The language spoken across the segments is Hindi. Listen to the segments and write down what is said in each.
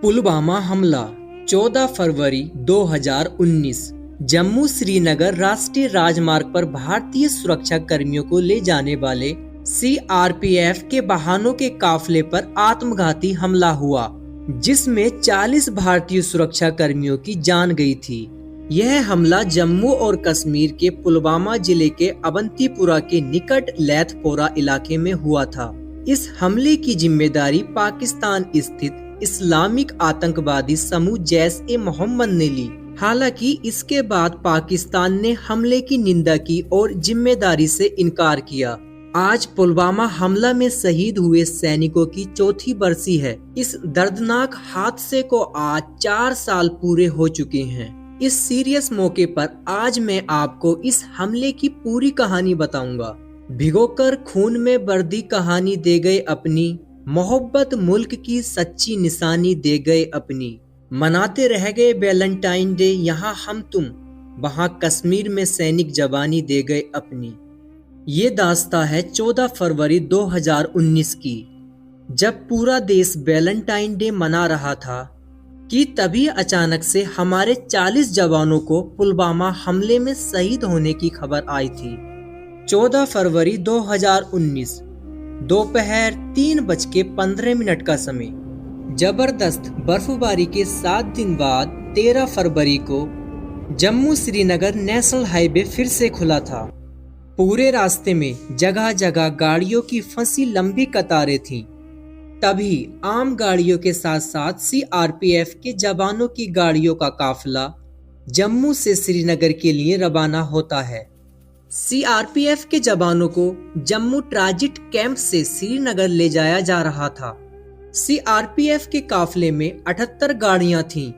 पुलवामा हमला 14 फरवरी 2019। जम्मू श्रीनगर राष्ट्रीय राजमार्ग पर भारतीय सुरक्षा कर्मियों को ले जाने वाले सीआरपीएफ के वाहनों के काफिले पर आत्मघाती हमला हुआ, जिसमें 40 भारतीय सुरक्षा कर्मियों की जान गई थी। यह हमला जम्मू और कश्मीर के पुलवामा जिले के अवंतीपुरा के निकट लैथपोरा इलाके में हुआ था। इस हमले की जिम्मेदारी पाकिस्तान स्थित इस्लामिक आतंकवादी समूह जैश-ए-मोहम्मद ने ली। हालांकि इसके बाद पाकिस्तान ने हमले की निंदा की और जिम्मेदारी से इनकार किया। आज पुलवामा हमला में शहीद हुए सैनिकों की चौथी बरसी है। इस दर्दनाक हादसे को आज 4 साल पूरे हो चुके हैं। इस सीरियस मौके पर आज मैं आपको इस हमले की पूरी कहानी बताऊंगा। भिगोकर खून में वर्दी कहानी दे गए अपनी, मोहब्बत मुल्क की सच्ची निशानी दे गए अपनी। मनाते रह गए वैलेंटाइन डे यहाँ हम तुम, वहाँ कश्मीर में सैनिक जवानी दे गए अपनी। ये दास्तां है 14 फरवरी 2019 की, जब पूरा देश वैलेंटाइन डे मना रहा था कि तभी अचानक से हमारे 40 जवानों को पुलवामा हमले में शहीद होने की खबर आई थी। 14 फरवरी 2019 दोपहर 3:15 का समय। जबरदस्त बर्फबारी के 7 दिन बाद 13 फरवरी को जम्मू श्रीनगर नेशनल हाईवे फिर से खुला था। पूरे रास्ते में जगह जगह गाड़ियों की फंसी लंबी कतारें थीं। तभी आम गाड़ियों के साथ साथ सीआरपीएफ के जवानों की गाड़ियों का काफिला जम्मू से श्रीनगर के लिए रवाना होता है। सीआरपीएफ के जवानों को जम्मू ट्रांजिट कैंप से श्रीनगर ले जाया जा रहा था। सीआरपीएफ के काफिले में 78 गाड़ियां थीं।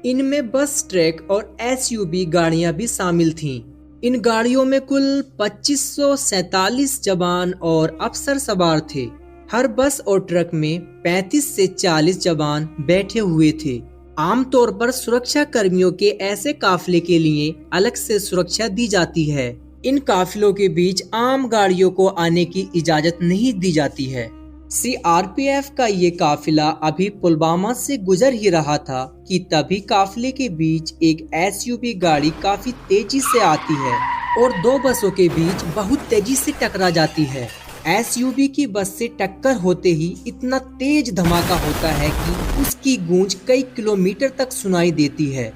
इनमें बस, ट्रक और एसयूवी गाड़ियां भी शामिल थीं। इन गाड़ियों में कुल 2547 जवान और अफसर सवार थे। हर बस और ट्रक में 35 से 40 जवान बैठे हुए थे। आमतौर पर सुरक्षा कर्मियों के ऐसे काफिले के लिए अलग से सुरक्षा दी जाती है। इन काफिलों के बीच आम गाड़ियों को आने की इजाजत नहीं दी जाती है। सीआरपीएफ का ये काफिला अभी पुलवामा से गुजर ही रहा था कि तभी काफिले के बीच एक एसयूवी गाड़ी काफी तेजी से आती है और 2 बसों के बीच बहुत तेजी से टकरा जाती है। एसयूवी की बस से टक्कर होते ही इतना तेज धमाका होता है कि उसकी गूंज कई किलोमीटर तक सुनाई देती है।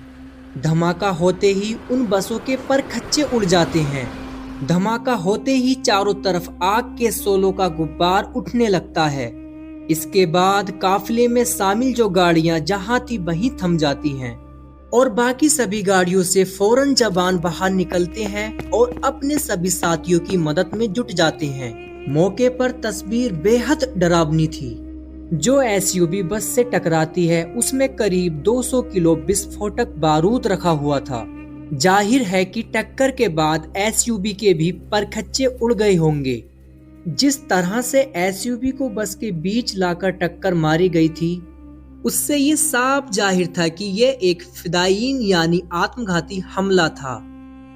धमाका होते ही उन बसों के परखच्चे उड़ जाते हैं। धमाका होते ही चारों तरफ आग के शोलों का गुब्बार उठने लगता है। इसके बाद काफिले में शामिल जो गाड़ियां जहां थी वहीं थम जाती हैं और बाकी सभी गाड़ियों से फौरन जवान बाहर निकलते हैं और अपने सभी साथियों की मदद में जुट जाते हैं। मौके पर तस्वीर बेहद डरावनी थी। जो एसयूवी बस से टकराती है उसमें करीब 200 किलो विस्फोटक बारूद रखा हुआ था। जाहिर है कि टक्कर के बाद एसयूवी के भी परखच्चे उड़ गए होंगे। जिस तरह से एसयूवी को बस के बीच लाकर टक्कर मारी गई थी, उससे ये साफ जाहिर था कि यह एक फिदायीन यानी आत्मघाती हमला था।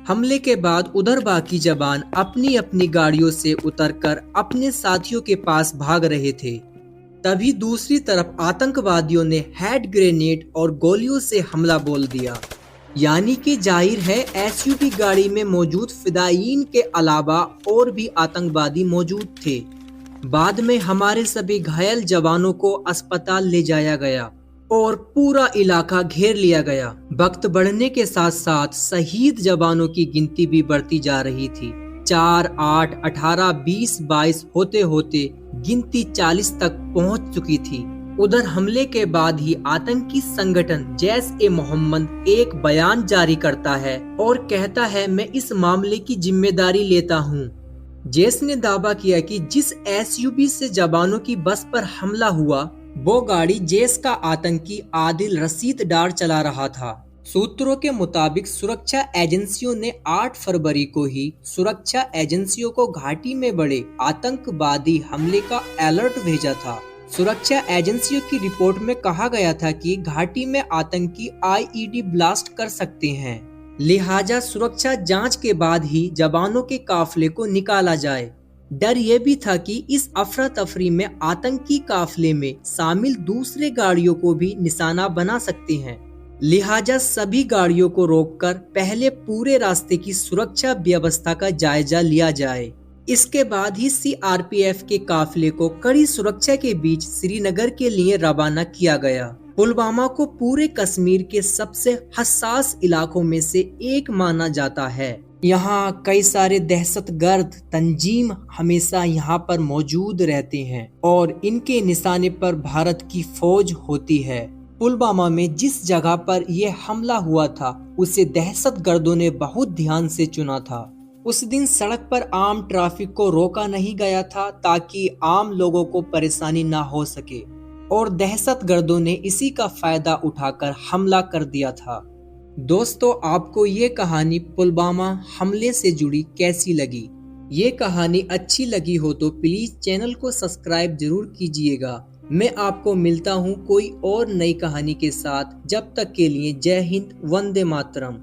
हमले के बाद उधर बाकी जवान अपनी अपनी गाड़ियों से उतरकर अपने साथियों के पास भाग रहे थे। तभी दूसरी तरफ आतंकवादियों ने हैंड ग्रेनेड और गोलियों से हमला बोल दिया। यानी कि जाहिर है एसयूवी गाड़ी में मौजूद फिदायीन के अलावा और भी आतंकवादी मौजूद थे। बाद में हमारे सभी घायल जवानों को अस्पताल ले जाया गया और पूरा इलाका घेर लिया गया। वक्त बढ़ने के साथ साथ शहीद जवानों की गिनती भी बढ़ती जा रही थी। 4, 8, 18, 20, 22 होते होते गिनती 40 तक पहुंच चुकी थी। उधर हमले के बाद ही आतंकी संगठन जैश-ए-मोहम्मद एक बयान जारी करता है और कहता है, मैं इस मामले की जिम्मेदारी लेता हूं। जैश ने दावा किया कि जिस एसयूवी से जवानों की बस पर हमला हुआ वो गाड़ी जैश का आतंकी आदिल रशीद डार चला रहा था। सूत्रों के मुताबिक सुरक्षा एजेंसियों ने 8 फरवरी को ही सुरक्षा एजेंसियों को घाटी में बड़े आतंकवादी हमले का अलर्ट भेजा था। सुरक्षा एजेंसियों की रिपोर्ट में कहा गया था कि घाटी में आतंकी आईईडी ब्लास्ट कर सकते हैं, लिहाजा सुरक्षा जांच के बाद ही जवानों के काफिले को निकाला जाए। डर ये भी था कि इस अफरा तफरी में आतंकी काफिले में शामिल दूसरे गाड़ियों को भी निशाना बना सकते हैं। लिहाजा सभी गाड़ियों को रोककर पहले पूरे रास्ते की सुरक्षा व्यवस्था का जायजा लिया जाए। इसके बाद ही सीआरपीएफ के काफिले को कड़ी सुरक्षा के बीच श्रीनगर के लिए रवाना किया गया। पुलवामा को पूरे कश्मीर के सबसे हसास इलाकों में से एक माना जाता है। यहाँ कई सारे दहशतगर्द तंजीम हमेशा यहाँ पर मौजूद रहते हैं और इनके निशाने पर भारत की फौज होती है। पुलवामा में जिस जगह पर यह हमला हुआ था उसे दहशतगर्दों ने बहुत ध्यान से चुना था। उस दिन सड़क पर आम ट्रैफिक को रोका नहीं गया था ताकि आम लोगों को परेशानी ना हो सके और दहशतगर्दों ने इसी का फायदा उठाकर हमला कर दिया था। दोस्तों, आपको ये कहानी पुलवामा हमले से जुड़ी कैसी लगी? ये कहानी अच्छी लगी हो तो प्लीज चैनल को सब्सक्राइब जरूर कीजिएगा। मैं आपको मिलता हूँ कोई और नई कहानी के साथ। जब तक के लिए जय हिंद, वंदे मातरम।